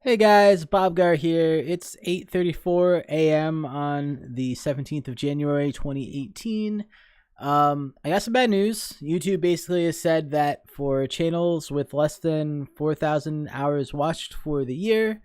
Hey guys, Bob Gar here. It's 8:34 a.m. on the 17th of January 2018. I got some bad news. YouTube basically has said that for channels with less than 4,000 hours watched for the year,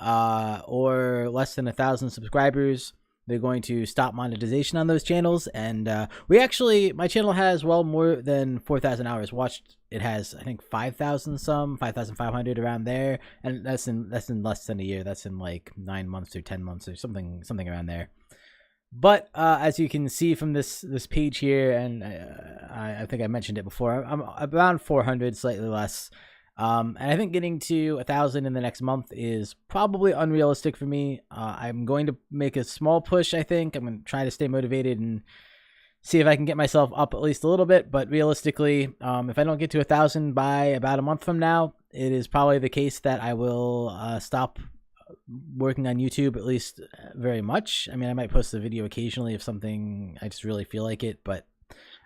or less than 1,000 subscribers, they're going to stop monetization on those channels. And my channel has well more than 4,000 hours watched. It has, I think, 5,000 some, 5,500 around there, and that's in less than a year. That's in like 9 months or 10 months or something around there. But as you can see from this page here, and I think I mentioned it before, I'm around 400, slightly less. And I think getting to 1,000 in the next month is probably unrealistic for me. I'm going to make a small push. I think I'm going to try to stay motivated and see if I can get myself up at least a little bit. But realistically, if I don't get to 1,000 by about a month from now, it is probably the case that I will stop working on YouTube, at least very much. I mean, I might post a video occasionally if something I just really feel like it, but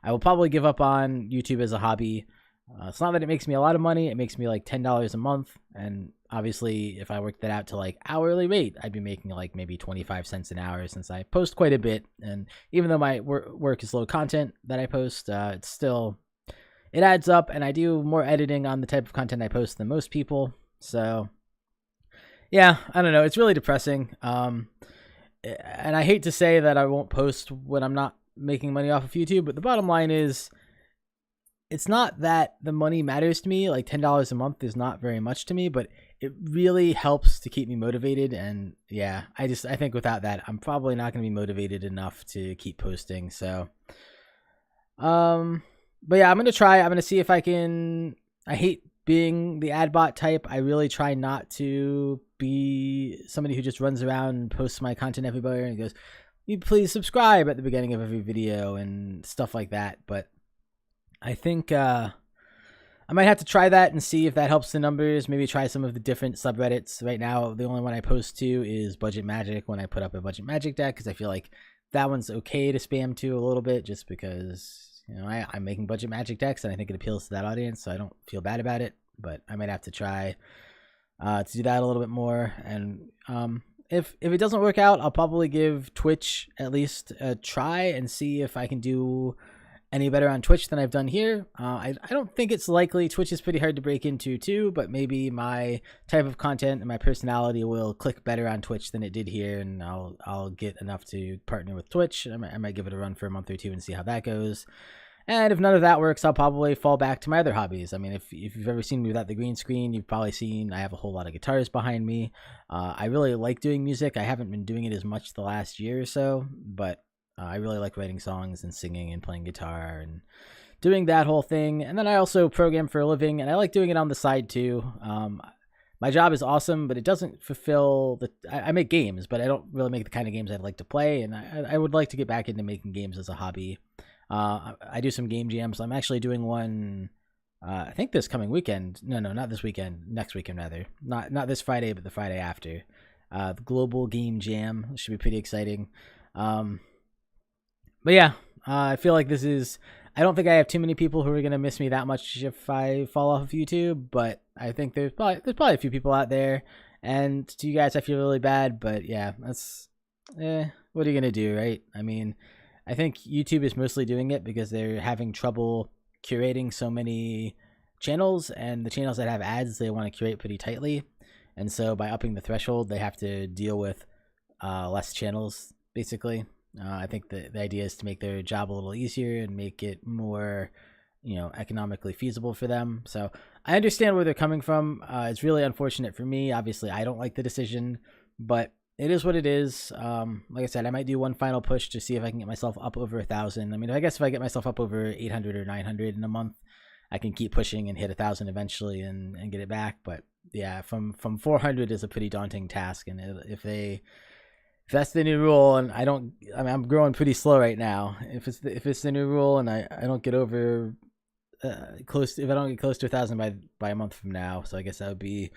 I will probably give up on YouTube as a hobby. It's not that it makes me a lot of money. It makes me like $10 a month. And obviously, if I work that out to like hourly rate, I'd be making like maybe 25 cents an hour since I post quite a bit. And even though my work is low content that I post, it adds up. And I do more editing on the type of content I post than most people. So yeah, I don't know. It's really depressing. And I hate to say that I won't post when I'm not making money off of YouTube, but the bottom line is, it's not that the money matters to me. Like $10 a month is not very much to me, but it really helps to keep me motivated. And yeah, I think without that, I'm probably not going to be motivated enough to keep posting. So, but yeah, I'm going to try. I'm going to see if I can. I hate being the ad bot type. I really try not to be somebody who just runs around and posts my content everywhere and goes, "You please subscribe" at the beginning of every video and stuff like that. But I think I might have to try that and see if that helps the numbers. Maybe try some of the different subreddits. Right now, the only one I post to is Budget Magic when I put up a Budget Magic deck, because I feel like that one's okay to spam to a little bit, just because, you know, I'm making Budget Magic decks and I think it appeals to that audience, so I don't feel bad about it. But I might have to try to do that a little bit more. And if it doesn't work out, I'll probably give Twitch at least a try and see if I can do any better on Twitch than I've done here. I don't think it's likely. Twitch is pretty hard to break into too, but maybe my type of content and my personality will click better on Twitch than it did here, and I'll get enough to partner with Twitch. I might give it a run for a month or two and see how that goes. And if none of that works, I'll probably fall back to my other hobbies. I mean, if you've ever seen me without the green screen, you've probably seen I have a whole lot of guitars behind me. I really like doing music. I haven't been doing it as much the last year or so, but I really like writing songs and singing and playing guitar and doing that whole thing. And then I also program for a living, and I like doing it on the side too. My job is awesome, but it doesn't fulfill I make games, but I don't really make the kind of games I'd like to play. And I would like to get back into making games as a hobby. I do some game jams. I'm actually doing one, I think this coming weekend. No, not this weekend. Next weekend, rather. Not this Friday, but the Friday after. The Global Game Jam. It should be pretty exciting. But yeah, I feel like I don't think I have too many people who are going to miss me that much if I fall off of YouTube, but I think there's probably a few people out there. And to you guys, I feel really bad, but yeah, what are you going to do, right? I mean, I think YouTube is mostly doing it because they're having trouble curating so many channels, and the channels that have ads, they want to curate pretty tightly. And so by upping the threshold, they have to deal with less channels, basically. I think the idea is to make their job a little easier and make it more, economically feasible for them. So I understand where they're coming from. It's really unfortunate for me. Obviously, I don't like the decision, but it is what it is. Like I said, I might do one final push to see if I can get myself up over 1,000. I mean, I guess if I get myself up over 800 or 900 in a month, I can keep pushing and hit 1,000 eventually and get it back. But yeah, from 400 is a pretty daunting task. And if that's the new rule, and I'm growing pretty slow right now. If it's the new rule, and I don't get over if I don't get close to 1,000 by a month from now, so I guess that would be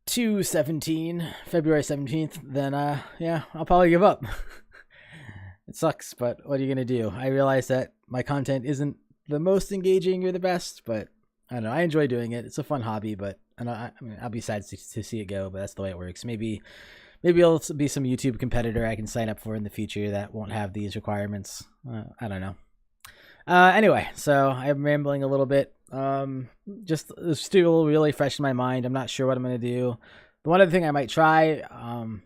February 17th. Then yeah, I'll probably give up. It sucks, but what are you gonna do? I realize that my content isn't the most engaging or the best, but I don't know. I enjoy doing it. It's a fun hobby, but and I mean, I'll be sad to see it go, but that's the way it works. Maybe it'll be some YouTube competitor I can sign up for in the future that won't have these requirements. I don't know. Anyway, so I'm rambling a little bit. Just it's still really fresh in my mind. I'm not sure what I'm gonna do. The one other thing I might try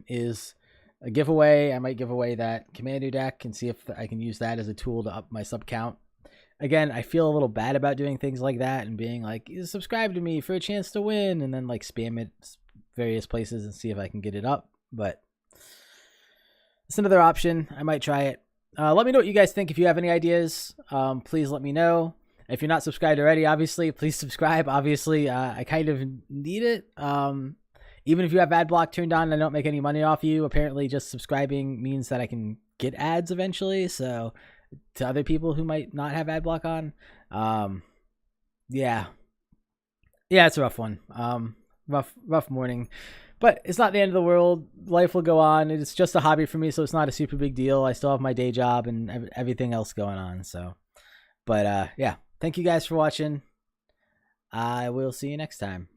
is a giveaway. I might give away that Commander deck and see if I can use that as a tool to up my sub count. Again, I feel a little bad about doing things like that and being like, subscribe to me for a chance to win, and then like spam it various places and see if I can get it up. But it's another option. I might try it. Let me know what you guys think. If you have any ideas, please let me know. If you're not subscribed already, obviously, please subscribe. Obviously, I kind of need it. Even if you have ad block turned on and I don't make any money off you, apparently just subscribing means that I can get ads eventually. So to other people who might not have ad block on, yeah, it's a rough one. Rough morning. But it's not the end of the world. Life will go on. It's just a hobby for me, so it's not a super big deal. I still have my day job and everything else going on. So, but yeah, thank you guys for watching. I will see you next time.